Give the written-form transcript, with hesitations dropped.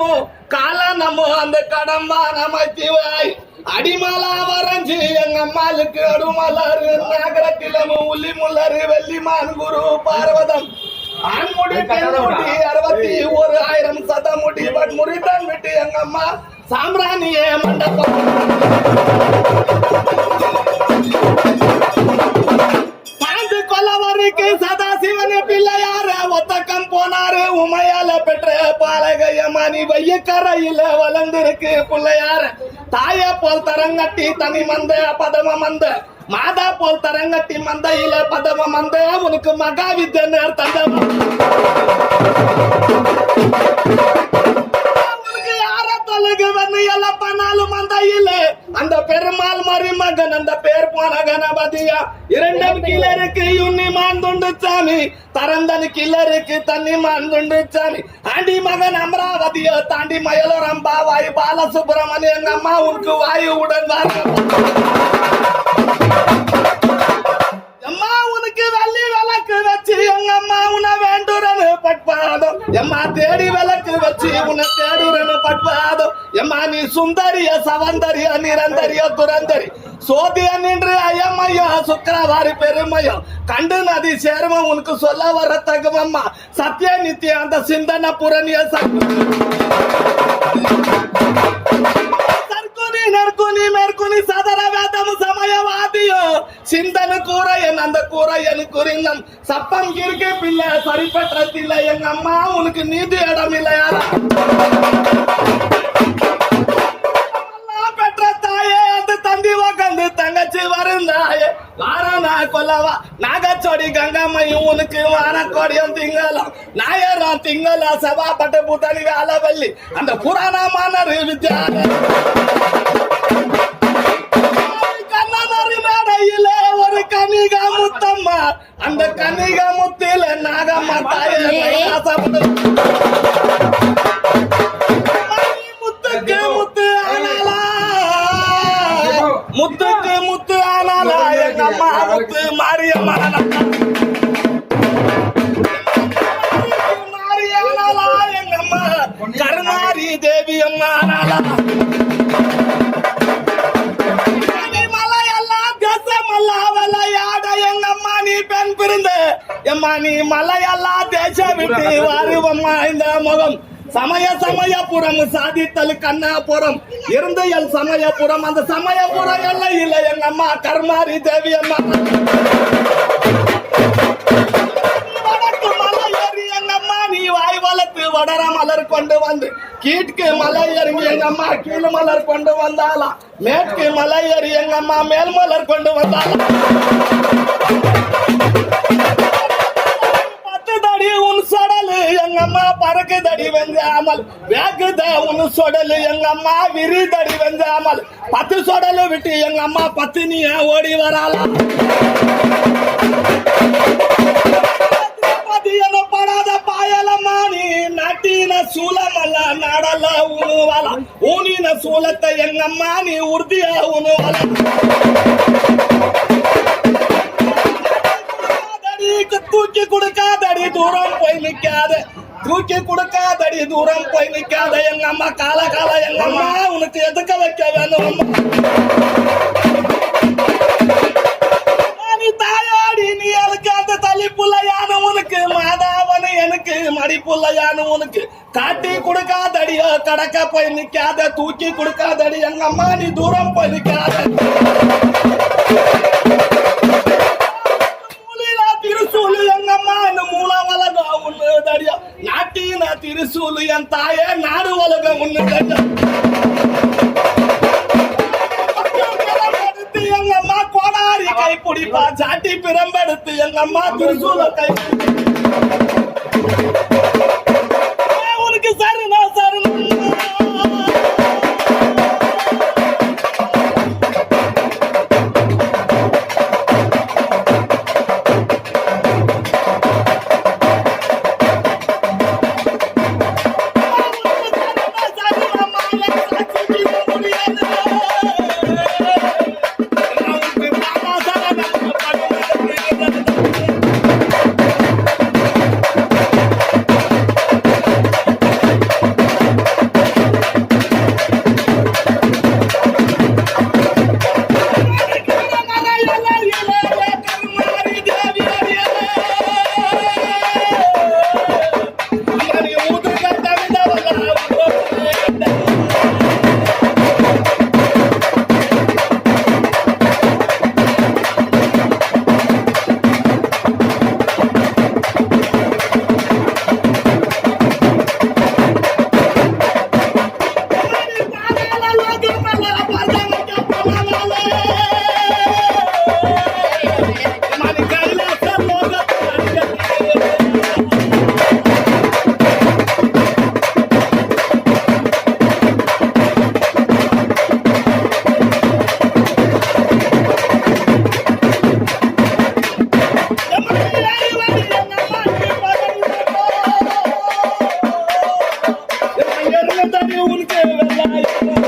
நமோ கால நமோ அந்த கடம்பா நமச்சிவாய் அடிமலா வரைஞ்சு எங்க அம்மாளுக்கு அடுமலரு நகரத்திலமும் உள்ளி முல்லரு வெள்ளிமான் குரு பார்வதம் ஆண்முடி பெண்முடி 61,000 சதமுடி முறிதான் விட்டு எங்க அம்மா சாம்பிராணியே மண்டபம் பாஞ்சு கொல்லவருக்கு சதாசிவனு பிள்ளையார ஒத்தக்கம் போனாரு உமையால பெற்ற பாலகையமானி வைய கரையில வளர்ந்திருக்கு பிள்ளையார தாய போல் தரங்கட்டி தனி மந்த பதம மந்த மாதா போல் தரங்கட்டி மந்தையில பதம மந்த உனக்கு மகாவித்யனர் தந்தம் அந்த பெருமாள் மருமகன் அந்த பேர் போன கணபதியா இரண்டும் கிளருக்கு யுன்னி மாந்துண்டு சாமி தரந்தனு கிளருக்கு தண்ணி மாந்துண்டு சாமி ஆண்டி மகன் அமராவதியோ தாண்டி மயிலோரம்பா வாயு பாலசுப்ரமணியம் எங்க அம்மா உனக்கு வாயு உடன் அம்மா உனக்கு வெள்ளி விளக்கு வச்சு எங்க அம்மா உன வேண்டுறன்னு பட்பாதம் எம்மா தேடி விளக்கு வச்சு உன்னை தேடுறன்னு பட்பாதம் எம்மா நீ சுந்தரிய சவந்தரிய நிரந்தரிய துரந்தரி சோதிய நின்று ஐயம்மையா சுக்கரவாரி பெருமையும் கண்டு நதி சேர்மம் உனக்கு சொல்ல வர தகுவம்மா சத்திய நித்திய அந்த சிந்தன புரணிய நற்குனி மேற்குனி சதர வேதம் சமயவாதியோ சிந்தன கூரையன் அந்த கூரையன் குறிந்தம் சப்பம் கிறுக்கு பிள்ளை சரிப்பற்றத்தில்லை எங்க அம்மா உனக்கு நீதி இடம் இல்லையா பெற்ற தாயே அந்த தந்தி உக்காந்து தங்கச்சி வருந்தாயே வாரனா கொல்லவா நாகச்சோடி கங்கம்மையும் உனக்கு வானக்கோடியும் திங்கலாம் நாயரம் திங்களா சபாப்பட்டு புத்தனி அளவல்லி அந்த புராணமான வித்யாலயம் ஒரு கனிகா முத்தம்மா அந்த கனிகா முத்தில நாகம்மா முத்துக்கு முத்து ஆனாலா முத்துக்கு முத்து ஆனாலா எங்க அம்மா முத்து மாரியம்மா மாரியானாலா எங்க அம்மா கருமாரி தேவி அம்மா ஆனாலா எம்மா நீ மலையெல்லாம் தேச விட்டு வருவம்மா இந்த முகம் சமய சமயபுரம் சாதித்தல் கண்ணாபுரம் இருந்து என் சமயபுரம் அந்த சமயபுரம் எல்லாம் இல்லை எங்க அம்மா கர்மாரி தேவி அம்மா வடக்கு மலை ஏறி எங்க அம்மா நீ வாய் வளர்த்து வடர மலர் கொண்டு வந்து கீட்கு மலை ஏறி எங்க அம்மா கீழ் மலர் கொண்டு வந்தாலாம் மேற்கு மலை ஏறி எங்க அம்மா மேல் மலர் கொண்டு வந்தாலாம் உன் சொடலு எங்க அம்மா பறக்குதடி வெஞ்சாமல் வேகுத உன் சொடலு எங்க அம்மா விரிதடி வெஞ்சாமல் 10 சொடலு விட்டு எங்க அம்மா பத்தினிய ஓடி வராலாம் படாத பாயலம்மா நீ நட்டின சூலமல்ல நாடல உணுவல ஊனின சூலத்தை எங்க அம்மா நீ உறுதியா உணுவல தூக்கி கொடுக்காதடி தூரம் போய் நிக்காத தூக்கி கொடுக்காதடி தூரம் போய் நிக்காத எங்க அம்மா கால கால எங்க அம்மா உனக்கு எதுக்க வைக்க வேணும் நீ தாயாடி நீ எனக்கு அந்த தள்ளி புள்ளையான உனக்கு மாதாவனு எனக்கு மடி புள்ளையான உனக்கு காட்டி கொடுக்காதடியோ கடக்க போய் நிக்காத தூக்கி கொடுக்காதடி எங்க அம்மா நீ தூரம் போய் நிக்காத திருசூலு எங்க அம்மா மூல உலகம் ஒண்ணு தடியா நாட்டின திருசூலு என் தாயே நாடு உலகம் ஒண்ணு எங்க அம்மா கோடாரி கை பிடிப்பா சாட்டி பிரம்பெடுத்து எங்க அம்மா திருசூல கை உனக்கு சருணா சருணா உனக்கு வெள்ளாயிரம்